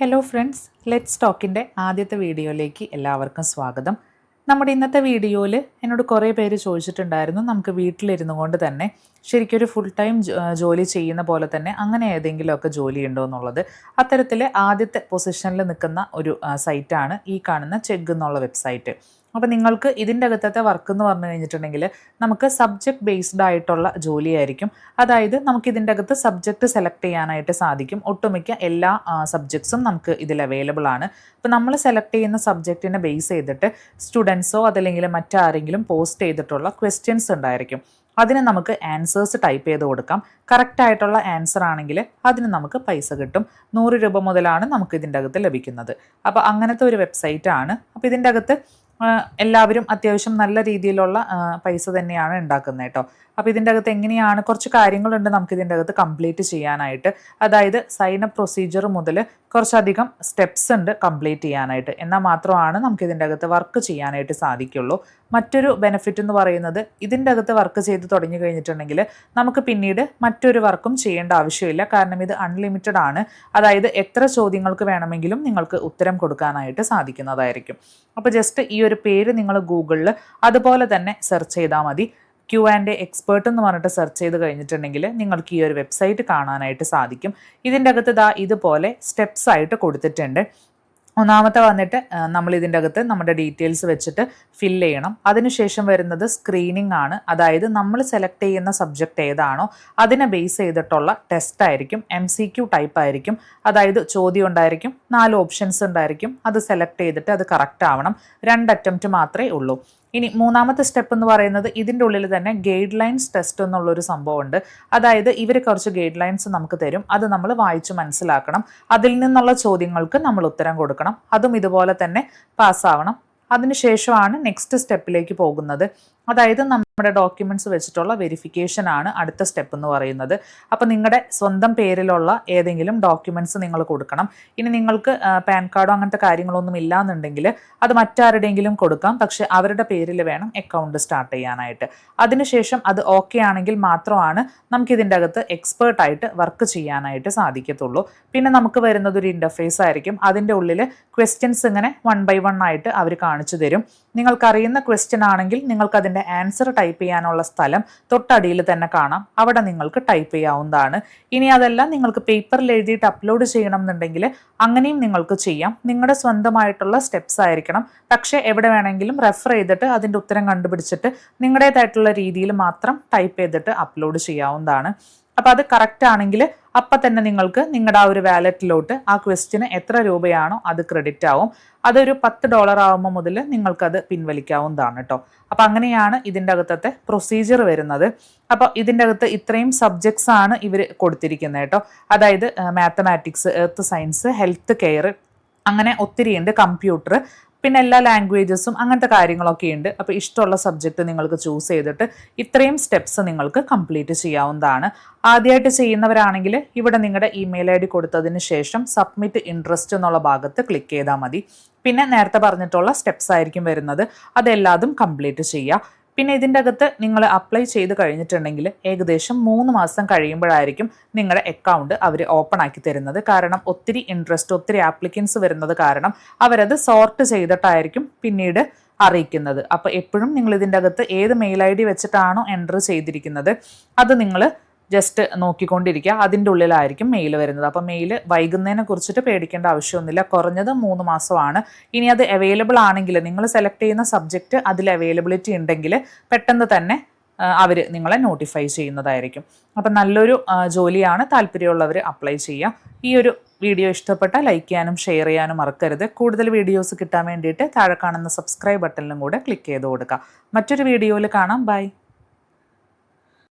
Hello friends, let's ടോക്കിൻ്റെ ആദ്യത്തെ വീഡിയോയിലേക്ക് എല്ലാവർക്കും സ്വാഗതം. നമ്മുടെ ഇന്നത്തെ വീഡിയോയിൽ എന്നോട് കുറേ പേര് ചോദിച്ചിട്ടുണ്ടായിരുന്നു, നമുക്ക് വീട്ടിലിരുന്നു കൊണ്ട് തന്നെ ശരിക്കൊരു ഫുൾ ടൈം ജോലി ചെയ്യുന്ന പോലെ തന്നെ അങ്ങനെ ഏതെങ്കിലുമൊക്കെ ജോലി ഉണ്ടോ എന്നുള്ളത്. അത്തരത്തിൽ ആദ്യത്തെ പൊസിഷനിൽ നിൽക്കുന്ന ഒരു സൈറ്റാണ് ഈ കാണുന്ന ചെഗ് എന്നുള്ള വെബ്സൈറ്റ്. അപ്പോൾ നിങ്ങൾക്ക് ഇതിൻ്റെ അകത്തത്തെ വർക്ക് എന്ന് പറഞ്ഞു കഴിഞ്ഞിട്ടുണ്ടെങ്കിൽ നമുക്ക് സബ്ജക്റ്റ് ബേസ്ഡ് ആയിട്ടുള്ള ജോലിയായിരിക്കും. അതായത് നമുക്ക് ഇതിൻ്റെ അകത്ത് സബ്ജക്റ്റ് സെലക്ട് ചെയ്യാനായിട്ട് സാധിക്കും. ഒട്ടുമിക്ക എല്ലാ സബ്ജക്ട്സും നമുക്ക് ഇതിൽ അവൈലബിൾ ആണ്. അപ്പോൾ നമ്മൾ സെലക്ട് ചെയ്യുന്ന സബ്ജക്റ്റിനെ ബേസ് ചെയ്തിട്ട് സ്റ്റുഡൻസോ അതല്ലെങ്കിൽ മറ്റാരെങ്കിലും പോസ്റ്റ് ചെയ്തിട്ടുള്ള ക്വസ്റ്റ്യൻസ് ഉണ്ടായിരിക്കും. അതിന് നമുക്ക് ആൻസേഴ്സ് ടൈപ്പ് ചെയ്ത് കൊടുക്കാം. കറക്റ്റായിട്ടുള്ള ആൻസർ ആണെങ്കിൽ അതിന് നമുക്ക് പൈസ കിട്ടും. 100 രൂപ മുതലാണ് നമുക്ക് ഇതിൻ്റെ അകത്ത് ലഭിക്കുന്നത്. അപ്പോൾ അങ്ങനത്തെ ഒരു വെബ്സൈറ്റ് ആണ്. അപ്പോൾ ഇതിൻ്റെ അകത്ത് എല്ലാവരും അത്യാവശ്യം നല്ല രീതിയിലുള്ള പൈസ തന്നെയാണ് ഉണ്ടാക്കുന്നത് കേട്ടോ. അപ്പോൾ ഇതിൻ്റെ അകത്ത് എങ്ങനെയാണ്, കുറച്ച് കാര്യങ്ങളുണ്ട് നമുക്ക് ഇതിൻ്റെ അകത്ത് കംപ്ലീറ്റ് ചെയ്യാനായിട്ട്. അതായത് സൈൻ അപ്പ് പ്രൊസീജിയർ മുതൽ കുറച്ചധികം സ്റ്റെപ്സ് ഉണ്ട് കംപ്ലീറ്റ് ചെയ്യാനായിട്ട്. എന്നാൽ മാത്രമാണ് നമുക്ക് ഇതിൻ്റെ അകത്ത് വർക്ക് ചെയ്യാനായിട്ട് സാധിക്കുള്ളൂ. മറ്റൊരു ബെനിഫിറ്റ് എന്ന് പറയുന്നത്, ഇതിൻ്റെ അകത്ത് വർക്ക് ചെയ്ത് തുടങ്ങി കഴിഞ്ഞിട്ടുണ്ടെങ്കിൽ നമുക്ക് പിന്നീട് മറ്റൊരു വർക്കും ചെയ്യേണ്ട ആവശ്യമില്ല. കാരണം ഇത് അൺലിമിറ്റഡ് ആണ്. അതായത് എത്ര ചോദ്യങ്ങൾക്ക് വേണമെങ്കിലും നിങ്ങൾക്ക് ഉത്തരം കൊടുക്കാനായിട്ട് സാധിക്കുന്നതായിരിക്കും. അപ്പോൾ ജസ്റ്റ് ഈ ഒരു പേര് നിങ്ങൾ ഗൂഗിളിൽ അതുപോലെ തന്നെ സെർച്ച് ചെയ്താൽ മതി. Q&A എക്സ്പേർട്ട് എന്ന് പറഞ്ഞിട്ട് സെർച്ച് ചെയ്ത് കഴിഞ്ഞിട്ടുണ്ടെങ്കിൽ നിങ്ങൾക്ക് ഈ ഒരു വെബ്സൈറ്റ് കാണാനായിട്ട് സാധിക്കും. ഇതിൻ്റെ അകത്ത് ഇതുപോലെ സ്റ്റെപ്സ് ആയിട്ട് കൊടുത്തിട്ടുണ്ട്. ഒന്നാമത്തെ വന്നിട്ട് നമ്മൾ ഇതിൻ്റെ അകത്ത് നമ്മുടെ ഡീറ്റെയിൽസ് വെച്ചിട്ട് ഫില്ല് ചെയ്യണം. അതിനുശേഷം വരുന്നത് സ്ക്രീനിങ് ആണ്. അതായത് നമ്മൾ സെലക്ട് ചെയ്യുന്ന സബ്ജക്റ്റ് ഏതാണോ അതിനെ ബേസ് ചെയ്തിട്ടുള്ള ടെസ്റ്റ് ആയിരിക്കും. MCQ ടൈപ്പ് ആയിരിക്കും. അതായത് ചോദ്യം ഉണ്ടായിരിക്കും, 4 ഓപ്ഷൻസ് ഉണ്ടായിരിക്കും. അത് സെലക്ട് ചെയ്തിട്ട് അത് കറക്റ്റ് ആവണം. 2 അറ്റംപ്റ്റ് മാത്രമേ ഉള്ളൂ. ഇനി മൂന്നാമത്തെ സ്റ്റെപ്പ് എന്ന് പറയുന്നത്, ഇതിൻ്റെ ഉള്ളിൽ തന്നെ ഗൈഡ് ലൈൻസ് ടെസ്റ്റ് എന്നുള്ളൊരു സംഭവമുണ്ട്. അതായത് ഇവർ കുറച്ച് ഗൈഡ് ലൈൻസ് നമുക്ക് തരും. അത് നമ്മൾ വായിച്ച് മനസ്സിലാക്കണം. അതിൽ നിന്നുള്ള ചോദ്യങ്ങൾക്ക് നമ്മൾ ഉത്തരം കൊടുക്കണം. അതും ഇതുപോലെ തന്നെ പാസ്സാവണം. അതിനുശേഷമാണ് നെക്സ്റ്റ് സ്റ്റെപ്പിലേക്ക് പോകുന്നത്. അതായത് നമ്മുടെ ഡോക്യുമെൻറ്റ്സ് വെച്ചിട്ടുള്ള വെരിഫിക്കേഷൻ ആണ് അടുത്ത സ്റ്റെപ്പ് എന്ന് പറയുന്നത്. അപ്പോൾ നിങ്ങളുടെ സ്വന്തം പേരിലുള്ള ഏതെങ്കിലും ഡോക്യുമെൻറ്റ്സ് നിങ്ങൾ കൊടുക്കണം. ഇനി നിങ്ങൾക്ക് പാൻ കാർഡോ അങ്ങനത്തെ കാര്യങ്ങളൊന്നും ഇല്ലാന്നുണ്ടെങ്കിൽ അത് മറ്റാരുടെയെങ്കിലും കൊടുക്കാം. പക്ഷെ അവരുടെ പേരിൽ വേണം അക്കൗണ്ട് സ്റ്റാർട്ട് ചെയ്യാനായിട്ട്. അതിനുശേഷം അത് ഓക്കെ ആണെങ്കിൽ മാത്രമാണ് നമുക്കിതിൻ്റെ അകത്ത് എക്സ്പേർട്ടായിട്ട് വർക്ക് ചെയ്യാനായിട്ട് സാധിക്കത്തുള്ളൂ. പിന്നെ നമുക്ക് വരുന്നത് ഒരു ഇൻ്റർഫേസ് ആയിരിക്കും. അതിൻ്റെ ഉള്ളിൽ ക്വസ്റ്റ്യൻസ് ഇങ്ങനെ 1 by 1 ആയിട്ട് അവർ കാണിച്ചു തരും. നിങ്ങൾക്കറിയുന്ന ക്വസ്റ്റ്യൻ ആണെങ്കിൽ നിങ്ങൾക്കതിൻ്റെ ആൻസർ ടൈപ്പ് ചെയ്യാനുള്ള സ്ഥലം തൊട്ടടിയിൽ തന്നെ കാണാം. അവിടെ നിങ്ങൾക്ക് ടൈപ്പ് ചെയ്യാവുന്നതാണ്. ഇനി അതെല്ലാം നിങ്ങൾക്ക് പേപ്പറിൽ എഴുതിയിട്ട് അപ്ലോഡ് ചെയ്യണം എന്നുണ്ടെങ്കിൽ അങ്ങനെയും നിങ്ങൾക്ക് ചെയ്യാം. നിങ്ങളുടെ സ്വന്തമായിട്ടുള്ള സ്റ്റെപ്സ് ആയിരിക്കണം. പക്ഷേ എവിടെ വേണമെങ്കിലും റെഫർ ചെയ്തിട്ട് അതിൻ്റെ ഉത്തരം കണ്ടുപിടിച്ചിട്ട് നിങ്ങളുടേതായിട്ടുള്ള രീതിയിൽ മാത്രം ടൈപ്പ് ചെയ്തിട്ട് അപ്ലോഡ് ചെയ്യാവുന്നതാണ്. അപ്പോൾ അത് കറക്റ്റ് ആണെങ്കിൽ അപ്പം തന്നെ നിങ്ങൾക്ക് നിങ്ങളുടെ ആ ഒരു വാലറ്റിലോട്ട് ആ ക്വസ്റ്റ്യന് എത്ര രൂപയാണോ അത് ക്രെഡിറ്റ് ആവും. അതൊരു $10 ആകുമ്പോൾ മുതൽ നിങ്ങൾക്കത് പിൻവലിക്കാവുന്നതാണ് കേട്ടോ. അപ്പം അങ്ങനെയാണ് ഇതിൻ്റെ അകത്തത്തെ പ്രൊസീജിയർ വരുന്നത്. അപ്പോൾ ഇതിൻ്റെ അകത്ത് ഇത്രയും സബ്ജക്ട്സ് ആണ് ഇവർ കൊടുത്തിരിക്കുന്നത് കേട്ടോ. അതായത് mathematics, earth science, health care, അങ്ങനെ ഒത്തിരിയുണ്ട്. കമ്പ്യൂട്ടർ, പിന്നെ എല്ലാ ലാംഗ്വേജസും അങ്ങനത്തെ കാര്യങ്ങളൊക്കെ ഉണ്ട്. അപ്പോൾ ഇഷ്ടമുള്ള സബ്ജക്റ്റ് നിങ്ങൾക്ക് ചൂസ് ചെയ്തിട്ട് ഇത്രയും സ്റ്റെപ്സ് നിങ്ങൾക്ക് കംപ്ലീറ്റ് ചെയ്യാവുന്നതാണ്. ആദ്യമായിട്ട് ചെയ്യുന്നവരാണെങ്കിൽ ഇവിടെ നിങ്ങളുടെ ഇമെയിൽ ID കൊടുത്തതിന് ശേഷം സബ്മിറ്റ് ഇൻട്രസ്റ്റ് എന്നുള്ള ഭാഗത്ത് ക്ലിക്ക് ചെയ്താൽ മതി. പിന്നെ നേരത്തെ പറഞ്ഞിട്ടുള്ള സ്റ്റെപ്സ് ആയിരിക്കും വരുന്നത്. അതെല്ലാതും കംപ്ലീറ്റ് ചെയ്യുക. പിന്നെ ഇതിൻ്റെ അകത്ത് നിങ്ങൾ അപ്ലൈ ചെയ്ത് കഴിഞ്ഞിട്ടുണ്ടെങ്കിൽ ഏകദേശം 3 മാസം കഴിയുമ്പോഴായിരിക്കും നിങ്ങളുടെ അക്കൗണ്ട് അവർ ഓപ്പൺ ആക്കി തരുന്നത്. കാരണം ഒത്തിരി ഇൻട്രസ്റ്റ്, ഒത്തിരി ആപ്ലിക്കൻസ് വരുന്നത് കാരണം അവരത് സോർട്ട് ചെയ്തിട്ടായിരിക്കും പിന്നീട് അറിയിക്കുന്നത്. അപ്പോൾ എപ്പോഴും നിങ്ങൾ ഇതിൻ്റെ അകത്ത് ഏത് മെയിൽ ID വെച്ചിട്ടാണോ എൻ്റർ ചെയ്തിരിക്കുന്നത് അത് നിങ്ങൾ ജസ്റ്റ് നോക്കിക്കൊണ്ടിരിക്കുക. അതിൻ്റെ ഉള്ളിലായിരിക്കും മെയിൽ വരുന്നത്. അപ്പോൾ മെയിൽ വൈകുന്നതിനെ കുറിച്ചിട്ട് പേടിക്കേണ്ട ആവശ്യമൊന്നുമില്ല. കുറഞ്ഞത് 3 മാസമാണ്. ഇനി അത് അവൈലബിൾ ആണെങ്കിൽ, നിങ്ങൾ സെലക്ട് ചെയ്യുന്ന സബ്ജക്റ്റ് അതിൽ അവൈലബിലിറ്റി ഉണ്ടെങ്കിൽ പെട്ടെന്ന് തന്നെ അവർ നിങ്ങളെ നോട്ടിഫൈ ചെയ്യുന്നതായിരിക്കും. അപ്പം നല്ലൊരു ജോലിയാണ്. താല്പര്യമുള്ളവർ അപ്ലൈ ചെയ്യുക. ഈ ഒരു വീഡിയോ ഇഷ്ടപ്പെട്ടാൽ ലൈക്ക് ചെയ്യാനും ഷെയർ ചെയ്യാനും മറക്കരുത്. കൂടുതൽ വീഡിയോസ് കിട്ടാൻ വേണ്ടിയിട്ട് താഴെ കാണുന്ന സബ്സ്ക്രൈബ് ബട്ടണിലും കൂടെ ക്ലിക്ക് ചെയ്ത് കൊടുക്കുക. മറ്റൊരു വീഡിയോയിൽ കാണാം. ബൈ.